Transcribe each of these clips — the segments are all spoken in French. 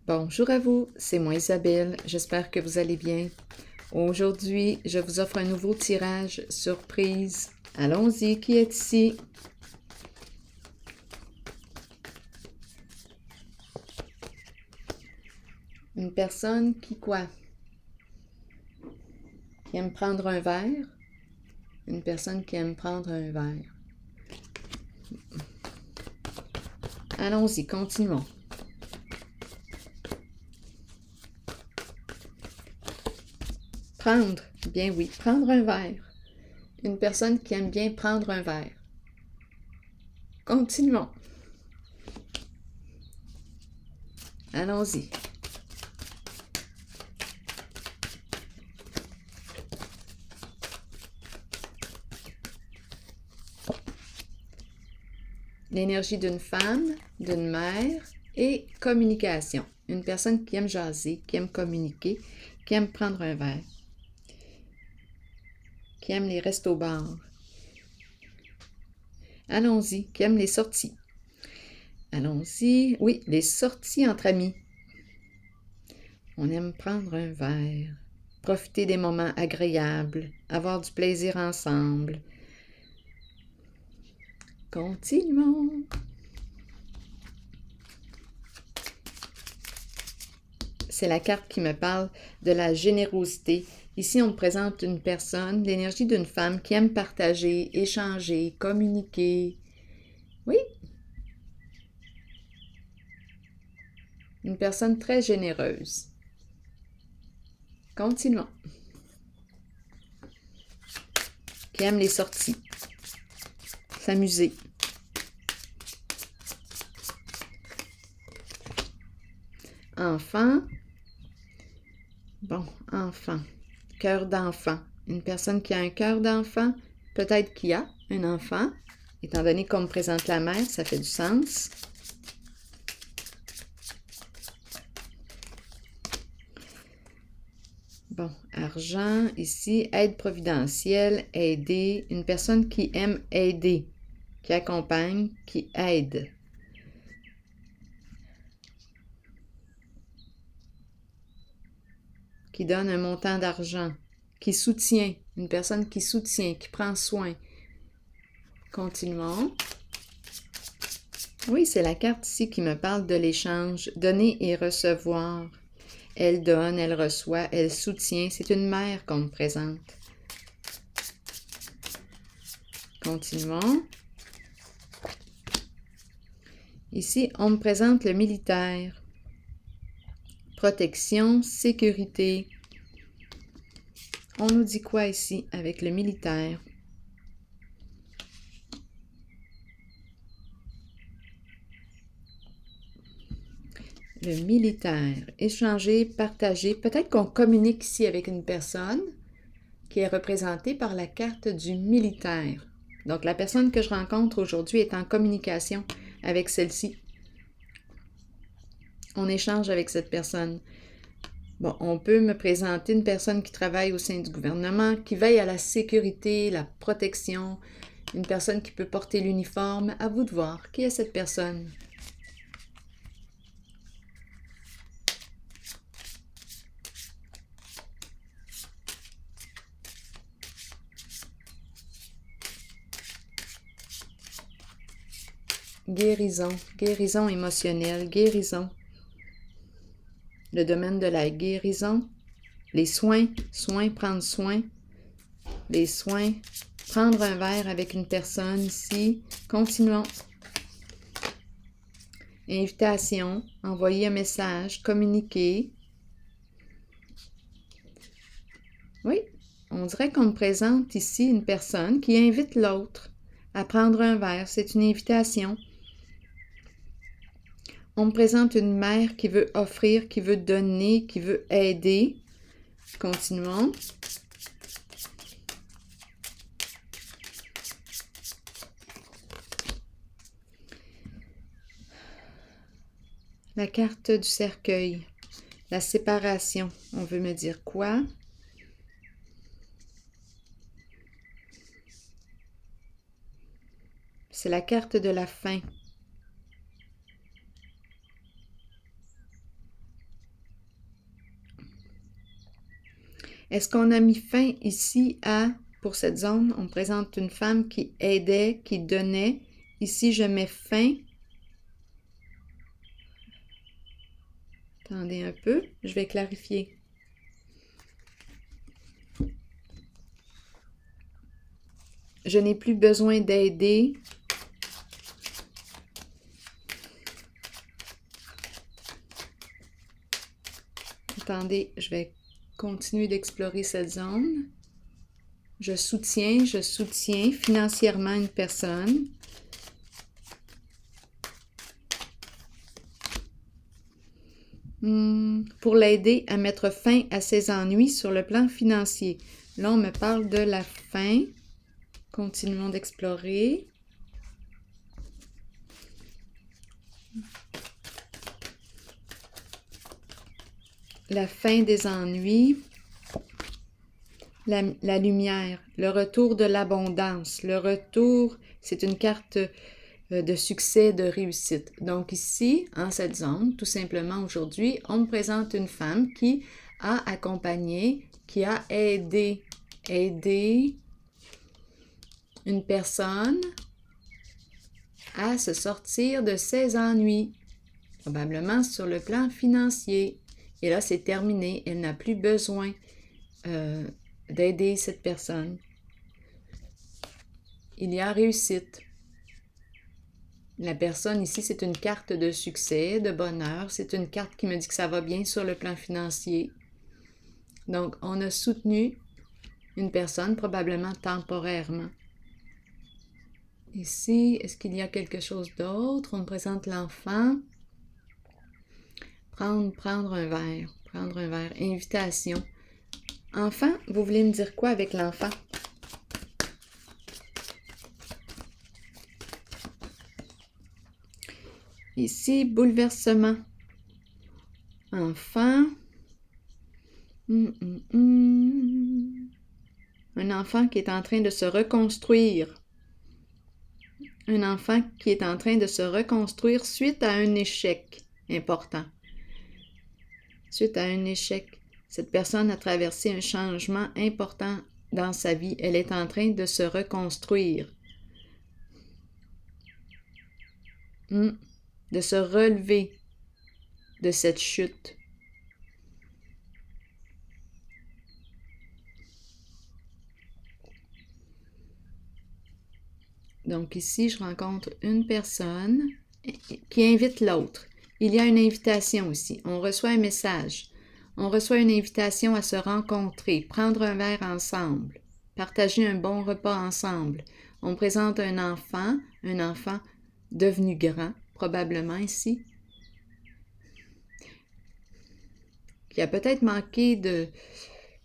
Bonjour à vous, c'est moi Isabelle, j'espère que vous allez bien. Aujourd'hui, je vous offre un nouveau tirage surprise. Allons-y, qui est ici? Une personne qui quoi? Qui aime prendre un verre? Une personne qui aime prendre un verre. Allons-y, continuons. Prendre, bien oui, prendre un verre. Une personne qui aime bien prendre un verre. Continuons. Allons-y. L'énergie d'une femme, d'une mère et communication. Une personne qui aime jaser, qui aime communiquer, qui aime prendre un verre, qui aime les restos-bars. Allons-y, qui aime les sorties. Allons-y, oui, les sorties entre amis. On aime prendre un verre, profiter des moments agréables, avoir du plaisir ensemble. Continuons. C'est la carte qui me parle de la générosité. Ici, on me présente une personne, l'énergie d'une femme qui aime partager, échanger, communiquer. Oui, une personne très généreuse. Continuons. Qui aime les sorties, s'amuser. Enfant. Bon, enfant. Cœur d'enfant. Une personne qui a un cœur d'enfant, peut-être qui a un enfant. Étant donné qu'on me présente la mère, ça fait du sens. Bon, argent, ici, aide providentielle, aider. Une personne qui aime aider, qui accompagne, qui aide. Qui donne un montant d'argent, qui soutient, une personne qui soutient, qui prend soin. Continuons. Oui, c'est la carte ici qui me parle de l'échange, donner et recevoir. Elle donne, elle reçoit, elle soutient. C'est une mère qu'on me présente. Continuons. Ici, on me présente le militaire. Protection, sécurité. On nous dit quoi ici avec le militaire? Le militaire, échanger, partager. Peut-être qu'on communique ici avec une personne qui est représentée par la carte du militaire. Donc, la personne que je rencontre aujourd'hui est en communication avec celle-ci. On échange avec cette personne. Bon, on peut me présenter une personne qui travaille au sein du gouvernement, qui veille à la sécurité, la protection, une personne qui peut porter l'uniforme. À vous de voir. Qui est cette personne? Guérison, guérison émotionnelle, guérison. Le domaine de la guérison, les soins, prendre soin, les soins, prendre un verre avec une personne ici. Continuons. Invitation, envoyer un message, communiquer. Oui, on dirait qu'on me présente ici une personne qui invite l'autre à prendre un verre. C'est une invitation. On me présente une mère qui veut offrir, qui veut donner, qui veut aider. Continuons. La carte du cercueil. La séparation. On veut me dire quoi? C'est la carte de la fin. Est-ce qu'on a mis fin ici à, pour cette zone, on présente une femme qui aidait, qui donnait. Ici, je mets fin. Attendez un peu, je vais clarifier. Je n'ai plus besoin d'aider. Attendez, je vais continuer d'explorer cette zone. Je soutiens financièrement une personne. Pour l'aider à mettre fin à ses ennuis sur le plan financier. Là, on me parle de la fin. Continuons d'explorer. La fin des ennuis. La lumière. Le retour de l'abondance. Le retour, c'est une carte de succès, de réussite. Donc ici, en cette zone, tout simplement aujourd'hui, on me présente une femme qui a accompagné, qui a aidé une personne à se sortir de ses ennuis, probablement sur le plan financier. Et là, c'est terminé. Elle n'a plus besoin d'aider cette personne. Il y a réussite. La personne ici, c'est une carte de succès, de bonheur. C'est une carte qui me dit que ça va bien sur le plan financier. Donc, on a soutenu une personne, probablement temporairement. Ici, est-ce qu'il y a quelque chose d'autre? On me présente l'enfant. Prendre un verre. Prendre un verre. Invitation. Enfant, vous voulez me dire quoi avec l'enfant? Ici, bouleversement. Enfant. Un enfant qui est en train de se reconstruire. Un enfant qui est en train de se reconstruire suite à un échec important. Suite à un échec, cette personne a traversé un changement important dans sa vie. Elle est en train de se reconstruire. De se relever de cette chute. Donc ici, je rencontre une personne qui invite l'autre. Il y a une invitation aussi. On reçoit un message. On reçoit une invitation à se rencontrer, prendre un verre ensemble, partager un bon repas ensemble. On présente un enfant devenu grand, probablement ici, qui a peut-être manqué de,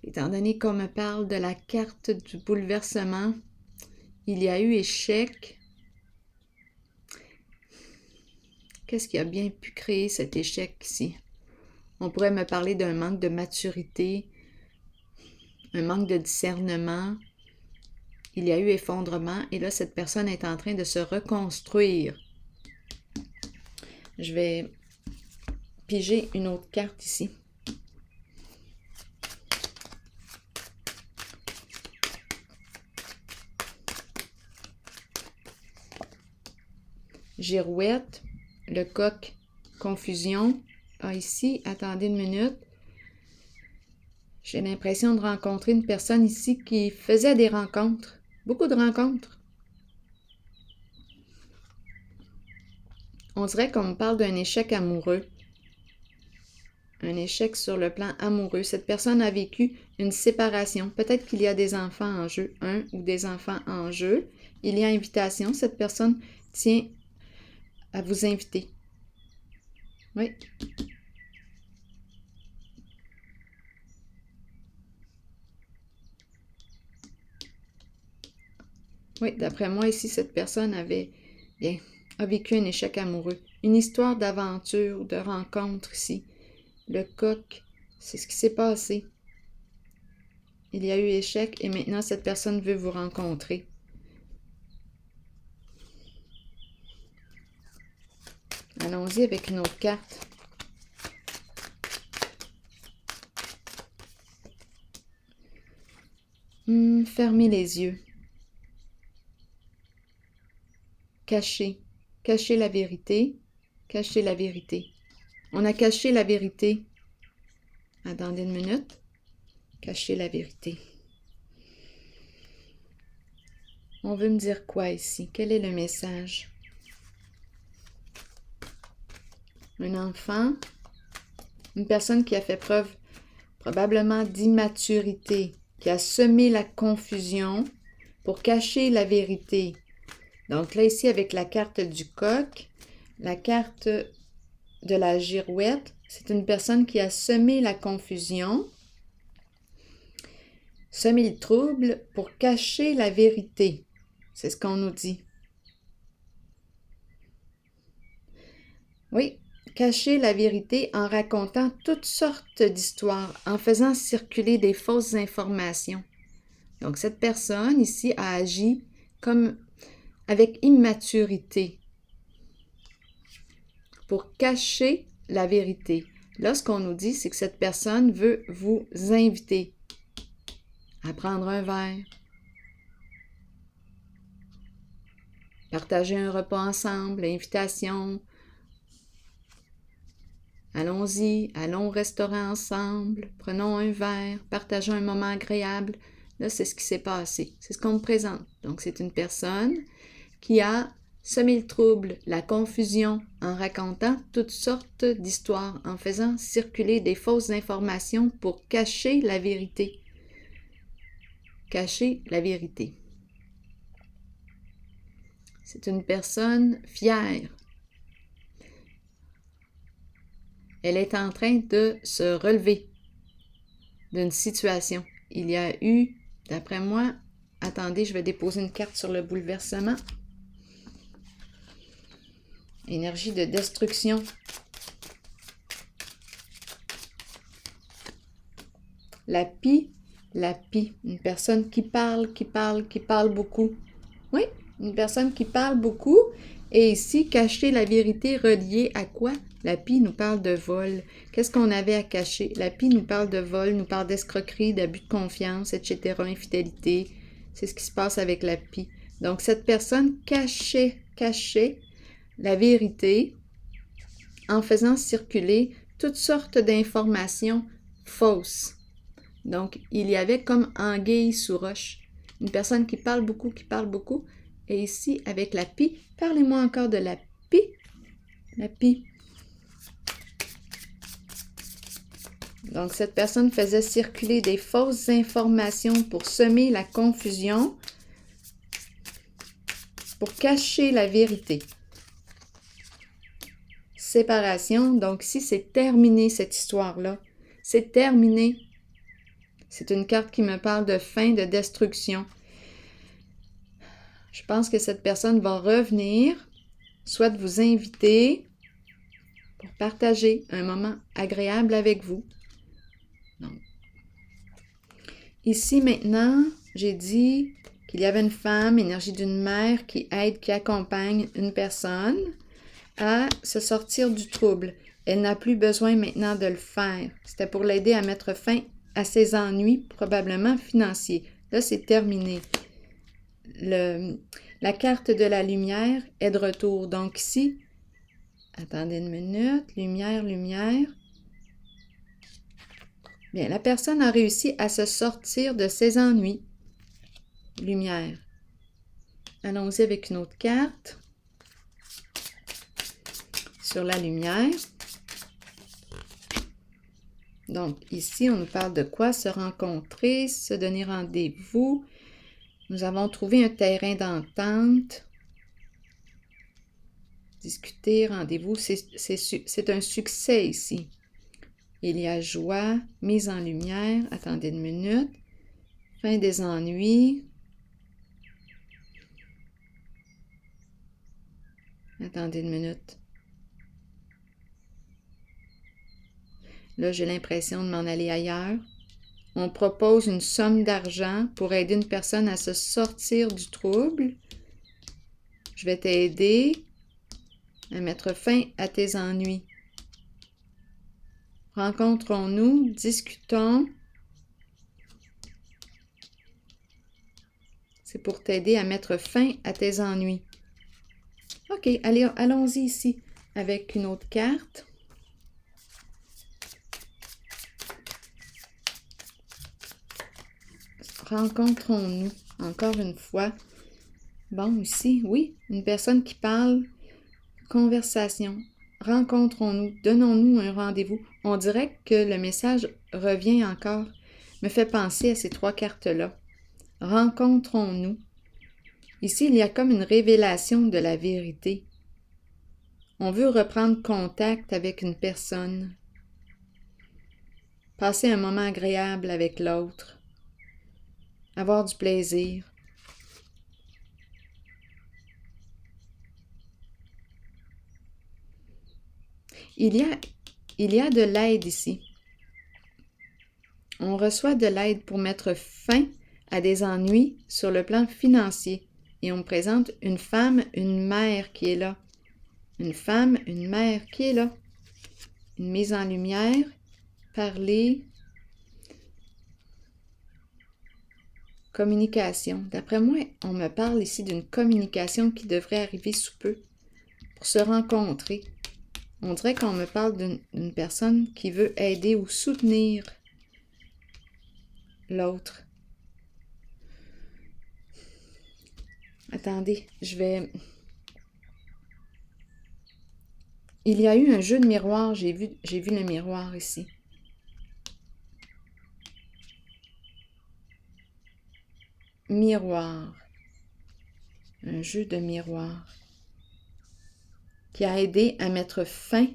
étant donné qu'on me parle de la carte du bouleversement, il y a eu échec. Qu'est-ce qui a bien pu créer cet échec ici? On pourrait me parler d'un manque de maturité, un manque de discernement. Il y a eu effondrement et là, cette personne est en train de se reconstruire. Je vais piger une autre carte ici. Girouette, le coq, confusion. Ah, ici, attendez une minute. J'ai l'impression de rencontrer une personne ici qui faisait des rencontres. Beaucoup de rencontres. On dirait qu'on me parle d'un échec amoureux. Un échec sur le plan amoureux. Cette personne a vécu une séparation. Peut-être qu'il y a des enfants en jeu, un ou des enfants en jeu. Il y a invitation. Cette personne tient à vous inviter. Oui. Oui, d'après moi, ici, cette personne a vécu un échec amoureux. Une histoire d'aventure, de rencontre ici. Le coq, c'est ce qui s'est passé. Il y a eu échec et maintenant, cette personne veut vous rencontrer. Allons-y avec une autre carte. personne, fermez les yeux. Cachez. Cachez la vérité. Cachez la vérité. On a caché la vérité. Attendez une minute. Cachez la vérité. On veut me dire quoi ici? Quel est le message? Un enfant, une personne qui a fait preuve probablement d'immaturité, qui a semé la confusion pour cacher la vérité. Donc là, ici, avec la carte du coq, la carte de la girouette, c'est une personne qui a semé la confusion, semé le trouble pour cacher la vérité. C'est ce qu'on nous dit. Oui, cacher la vérité en racontant toutes sortes d'histoires, en faisant circuler des fausses informations. Donc, cette personne ici a agi comme avec immaturité pour cacher la vérité. Là, ce qu'on nous dit, c'est que cette personne veut vous inviter à prendre un verre, partager un repas ensemble, invitation. Allons-y, allons au restaurant ensemble, prenons un verre, partageons un moment agréable. Là, c'est ce qui s'est passé. C'est ce qu'on me présente. Donc, c'est une personne qui a semé le trouble, la confusion, en racontant toutes sortes d'histoires, en faisant circuler des fausses informations pour cacher la vérité. Cacher la vérité. C'est une personne fière. Elle est en train de se relever d'une situation. Il y a eu, d'après moi, attendez, je vais déposer une carte sur le bouleversement. Énergie de destruction. La pie, une personne qui parle beaucoup. Oui, une personne qui parle beaucoup. Et ici, cacher la vérité reliée à quoi? La pie nous parle de vol. Qu'est-ce qu'on avait à cacher? La pie nous parle de vol, nous parle d'escroquerie, d'abus de confiance, etc., infidélité. C'est ce qui se passe avec la pie. Donc, cette personne cachait la vérité en faisant circuler toutes sortes d'informations fausses. Donc, il y avait comme anguille sous roche. Une personne qui parle beaucoup. Et ici, avec la pie, parlez-moi encore de la pie. La pie. Donc, cette personne faisait circuler des fausses informations pour semer la confusion, pour cacher la vérité. Séparation. Donc, ici, c'est terminé cette histoire-là. C'est terminé. C'est une carte qui me parle de fin, de destruction. Je pense que cette personne va revenir, soit vous inviter pour partager un moment agréable avec vous. Donc, ici maintenant, j'ai dit qu'il y avait une femme, énergie d'une mère qui aide, qui accompagne une personne à se sortir du trouble. Elle n'a plus besoin maintenant de le faire. C'était pour l'aider à mettre fin à ses ennuis, probablement financiers. Là, c'est terminé. La carte de la lumière est de retour. Donc ici, attendez une minute, lumière. Bien, la personne a réussi à se sortir de ses ennuis. Lumière. Allons-y avec une autre carte. Sur la lumière. Donc, ici, on nous parle de quoi? Se rencontrer, se donner rendez-vous. Nous avons trouvé un terrain d'entente. Discuter, rendez-vous, c'est un succès ici. Il y a joie, mise en lumière. Attendez une minute. Fin des ennuis. Attendez une minute. Là, j'ai l'impression de m'en aller ailleurs. On propose une somme d'argent pour aider une personne à se sortir du trouble. Je vais t'aider à mettre fin à tes ennuis. Rencontrons-nous, discutons. C'est pour t'aider à mettre fin à tes ennuis. OK, allez, allons-y ici avec une autre carte. Rencontrons-nous, encore une fois. Bon, ici, oui, une personne qui parle, conversation. Rencontrons-nous, donnons-nous un rendez-vous. On dirait que le message revient encore, me fait penser à ces 3 cartes-là. Rencontrons-nous. Ici, il y a comme une révélation de la vérité. On veut reprendre contact avec une personne. Passer un moment agréable avec l'autre. Avoir du plaisir. Il y a de l'aide ici. On reçoit de l'aide pour mettre fin à des ennuis sur le plan financier. Et on me présente une femme, une mère qui est là. Une femme, une mère qui est là. Une mise en lumière, parler, communication. D'après moi, on me parle ici d'une communication qui devrait arriver sous peu pour se rencontrer. On dirait qu'on me parle d'une personne qui veut aider ou soutenir l'autre. Attendez, Il y a eu un jeu de miroir, j'ai vu le miroir ici. Miroir. Un jeu de miroir. Qui a aidé à mettre fin,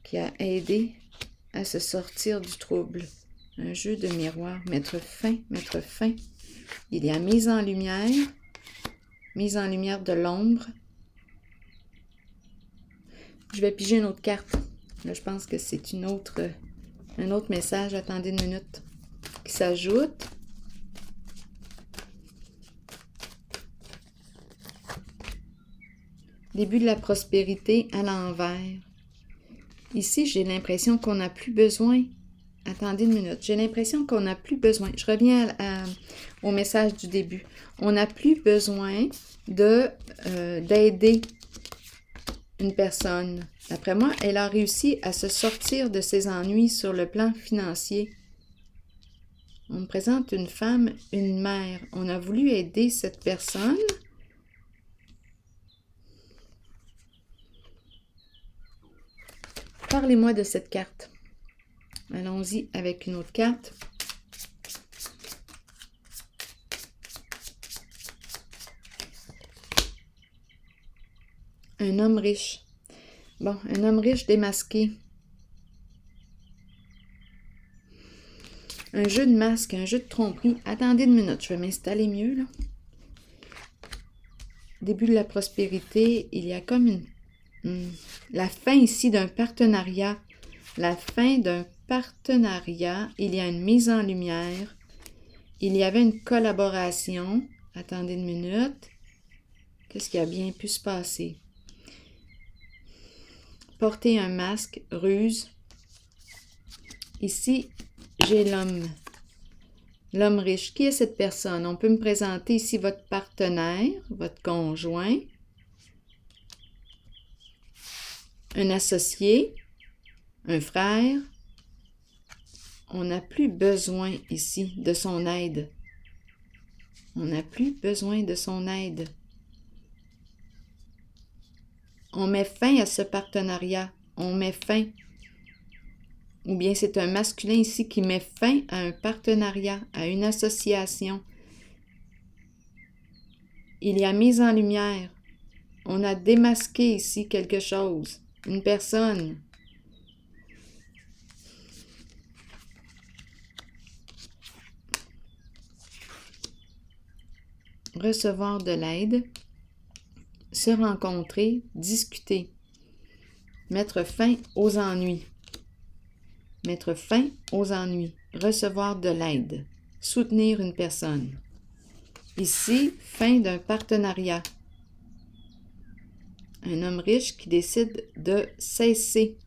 qui a aidé à se sortir du trouble. Un jeu de miroir, mettre fin, mettre fin. Il y a mise en lumière de l'ombre. Je vais piger une autre carte. Là, je pense que c'est un autre message. Attendez une minute. Qui s'ajoute. Début de la prospérité à l'envers. Ici, j'ai l'impression qu'on n'a plus besoin. Attendez une minute. J'ai l'impression qu'on n'a plus besoin. Je reviens au message du début. On n'a plus besoin d'aider une personne. D'après moi, elle a réussi à se sortir de ses ennuis sur le plan financier. On me présente une femme, une mère. On a voulu aider cette personne. Parlez-moi de cette carte. Allons-y avec une autre carte. Un homme riche. Bon, un homme riche démasqué. Un jeu de masque, un jeu de tromperie. Attendez une minute, je vais m'installer mieux, là. Début de la prospérité, il y a comme la fin ici d'un partenariat. La fin d'un partenariat, il y a une mise en lumière. Il y avait une collaboration. Attendez une minute. Qu'est-ce qui a bien pu se passer? Porter un masque, ruse. Ici, j'ai l'homme. L'homme riche. Qui est cette personne? On peut me présenter ici votre partenaire, votre conjoint, un associé, un frère. On n'a plus besoin ici de son aide. On n'a plus besoin de son aide. On met fin à ce partenariat. On met fin. Ou bien c'est un masculin ici qui met fin à un partenariat, à une association. Il y a mise en lumière. On a démasqué ici quelque chose. Une personne. Recevoir de l'aide. Se rencontrer, discuter. Mettre fin aux ennuis. Mettre fin aux ennuis. Recevoir de l'aide. Soutenir une personne. Ici, fin d'un partenariat. Un homme riche qui décide de cesser.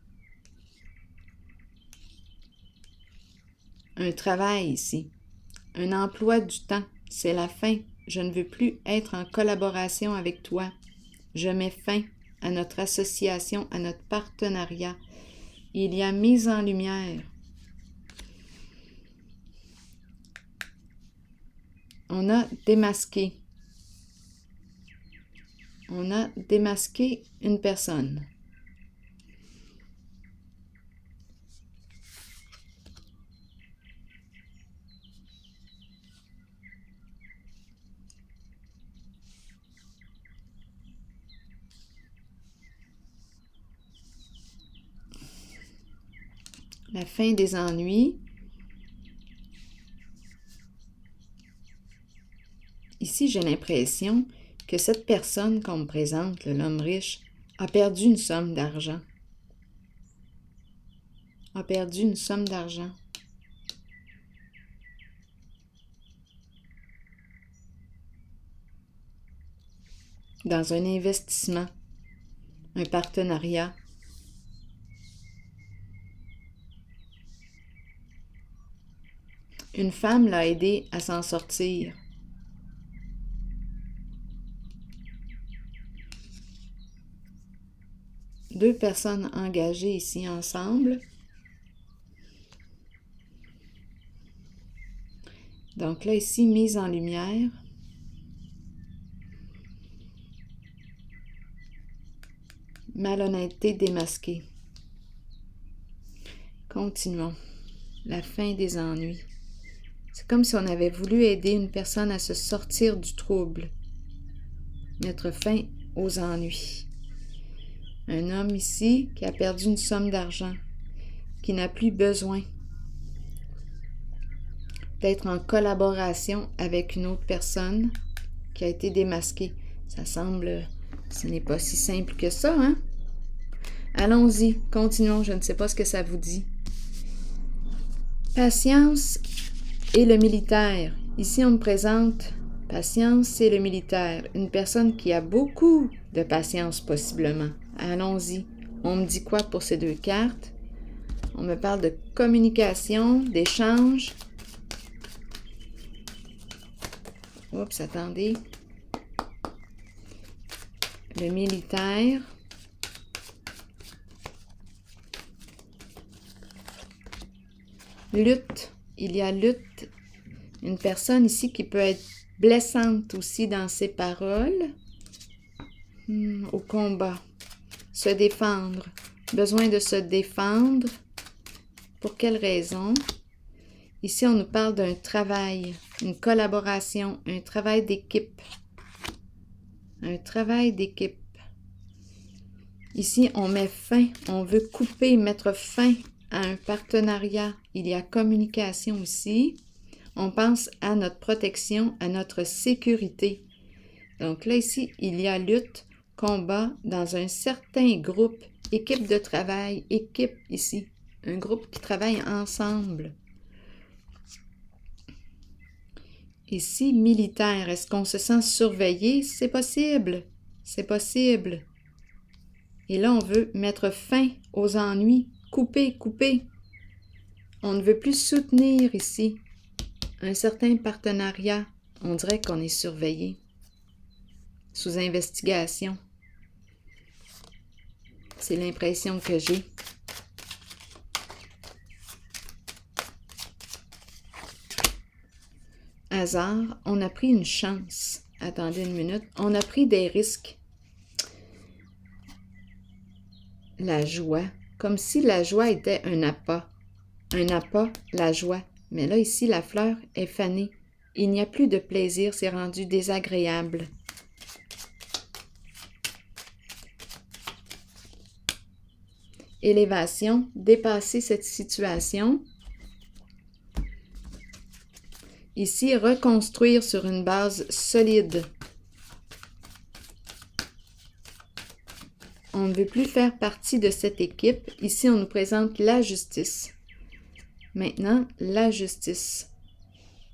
Un travail ici. Un emploi du temps. C'est la fin. Je ne veux plus être en collaboration avec toi. Je mets fin à notre association, à notre partenariat. Il y a mise en lumière. On a démasqué. On a démasqué une personne. La fin des ennuis. Ici, j'ai l'impression que cette personne qu'on me présente, l'homme riche, a perdu une somme d'argent. A perdu une somme d'argent. Dans un investissement, un partenariat. Une femme l'a aidé à s'en sortir. Deux personnes engagées ici ensemble. Donc là, ici, mise en lumière. Malhonnêteté démasquée. Continuons. La fin des ennuis. C'est comme si on avait voulu aider une personne à se sortir du trouble. Mettre fin aux ennuis. Un homme ici qui a perdu une somme d'argent, qui n'a plus besoin d'être en collaboration avec une autre personne qui a été démasquée. Ça semble, ce n'est pas si simple que ça, hein? Allons-y, continuons, je ne sais pas ce que ça vous dit. Patience et le militaire. Ici, on me présente patience et le militaire. Une personne qui a beaucoup de patience, possiblement. Allons-y. On me dit quoi pour ces deux cartes? On me parle de communication, d'échange. Oups, attendez. Le militaire. Lutte. Il y a lutte. Une personne ici qui peut être blessante aussi dans ses paroles. Au combat. Se défendre. Besoin de se défendre. Pour quelle raison? Ici, on nous parle d'un travail, une collaboration, un travail d'équipe. Un travail d'équipe. Ici, on met fin, on veut couper, mettre fin à un partenariat. Il y a communication ici. On pense à notre protection, à notre sécurité. Donc là, ici, il y a lutte, combat dans un certain groupe, équipe de travail, équipe ici. Un groupe qui travaille ensemble. Ici, militaire, est-ce qu'on se sent surveillé? C'est possible. C'est possible. Et là, on veut mettre fin aux ennuis. Couper, couper. On ne veut plus soutenir ici un certain partenariat. On dirait qu'on est surveillé. Sous investigation. C'est l'impression que j'ai. Hasard, on a pris une chance. Attendez une minute. On a pris des risques. La joie. Comme si la joie était un appât. Un appât, la joie. Mais là, ici, la fleur est fanée. Il n'y a plus de plaisir, c'est rendu désagréable. Élévation, dépasser cette situation. Ici, reconstruire sur une base solide. On ne veut plus faire partie de cette équipe. Ici, on nous présente la justice. Maintenant, la justice.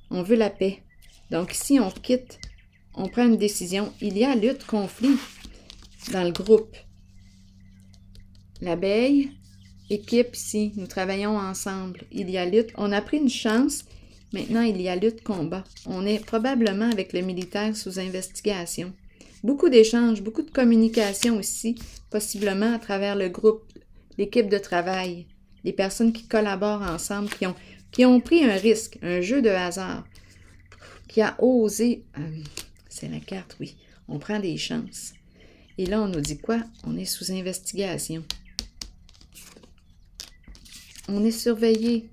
On veut la paix. Donc ici, on quitte, on prend une décision. Il y a lutte, conflit dans le groupe. L'abeille, équipe ici, nous travaillons ensemble. Il y a lutte. On a pris une chance. Maintenant, il y a lutte-combat. On est probablement avec le militaire sous investigation. Beaucoup d'échanges, beaucoup de communication ici, possiblement à travers le groupe, l'équipe de travail, les personnes qui collaborent ensemble, qui ont pris un risque, un jeu de hasard, qui a osé... c'est la carte, oui. On prend des chances. Et là, on nous dit quoi? On est sous investigation. On est surveillé.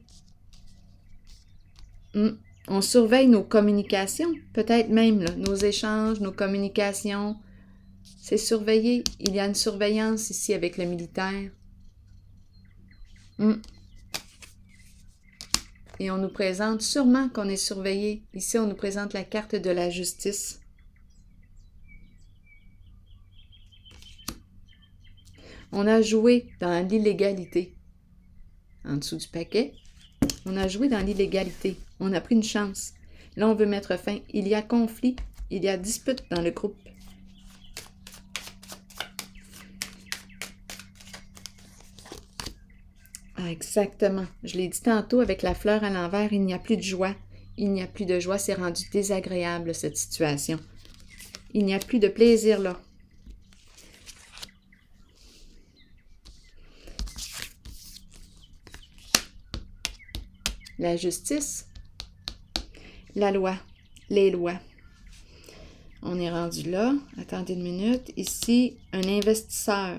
On surveille nos communications, peut-être même là, nos échanges, nos communications. C'est surveillé. Il y a une surveillance ici avec le militaire. Et on nous présente sûrement qu'on est surveillé. Ici, on nous présente la carte de la justice. On a joué dans l'illégalité. En dessous du paquet, on a joué dans l'illégalité. On a pris une chance. Là, on veut mettre fin. Il y a conflit. Il y a dispute dans le groupe. Ah, exactement. Je l'ai dit tantôt avec la fleur à l'envers, il n'y a plus de joie. Il n'y a plus de joie. C'est rendu désagréable, cette situation. Il n'y a plus de plaisir là. La justice, la loi, les lois. On est rendu là. Attendez une minute. Ici, un investisseur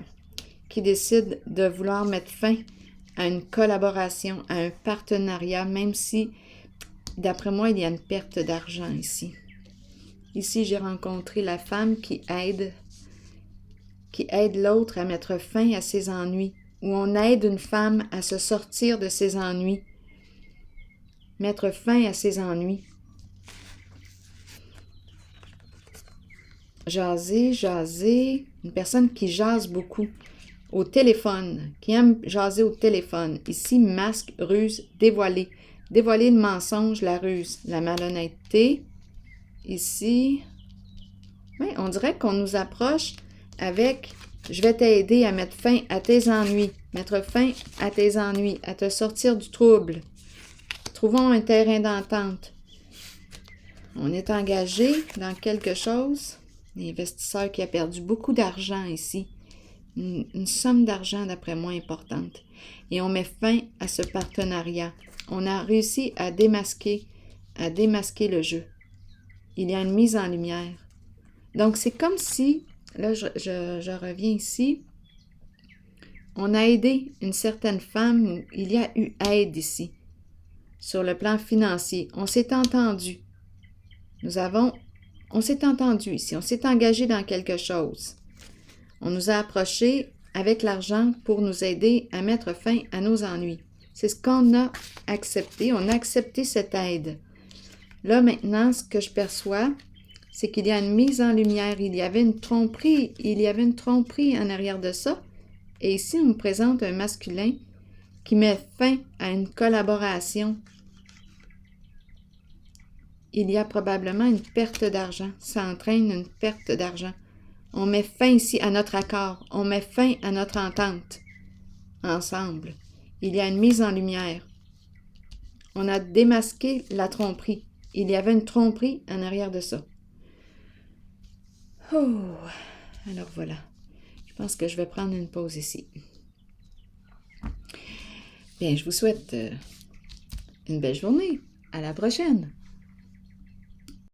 qui décide de vouloir mettre fin à une collaboration, à un partenariat, même si, d'après moi, il y a une perte d'argent ici. Ici, j'ai rencontré la femme qui aide l'autre à mettre fin à ses ennuis, ou on aide une femme à se sortir de ses ennuis. Mettre fin à ses ennuis. Jaser. Une personne qui jase beaucoup. Au téléphone. Qui aime jaser au téléphone. Ici, masque, ruse, dévoiler. Dévoiler le mensonge, la ruse, la malhonnêteté. Ici, oui, on dirait qu'on nous approche avec « Je vais t'aider à mettre fin à tes ennuis. » Mettre fin à tes ennuis, à te sortir du trouble. Trouvons un terrain d'entente. On est engagé dans quelque chose. L'investisseur qui a perdu beaucoup d'argent ici. Une somme d'argent, d'après moi, importante. Et on met fin à ce partenariat. On a réussi à démasquer le jeu. Il y a une mise en lumière. Donc, c'est comme si, là, je reviens ici, on a aidé une certaine femme où il y a eu aide ici. Sur le plan financier, on s'est entendu. On s'est entendu ici, on s'est engagé dans quelque chose. On nous a approchés avec l'argent pour nous aider à mettre fin à nos ennuis. C'est ce qu'on a accepté. On a accepté cette aide. Là, maintenant, ce que je perçois, c'est qu'il y a une mise en lumière. Il y avait une tromperie. Il y avait une tromperie en arrière de ça. Et ici, on me présente un masculin qui met fin à une collaboration. Il y a probablement une perte d'argent. Ça entraîne une perte d'argent. On met fin ici à notre accord. On met fin à notre entente. Ensemble. Il y a une mise en lumière. On a démasqué la tromperie. Il y avait une tromperie en arrière de ça. Oh! Alors voilà. Je pense que je vais prendre une pause ici. Bien, je vous souhaite une belle journée. À la prochaine!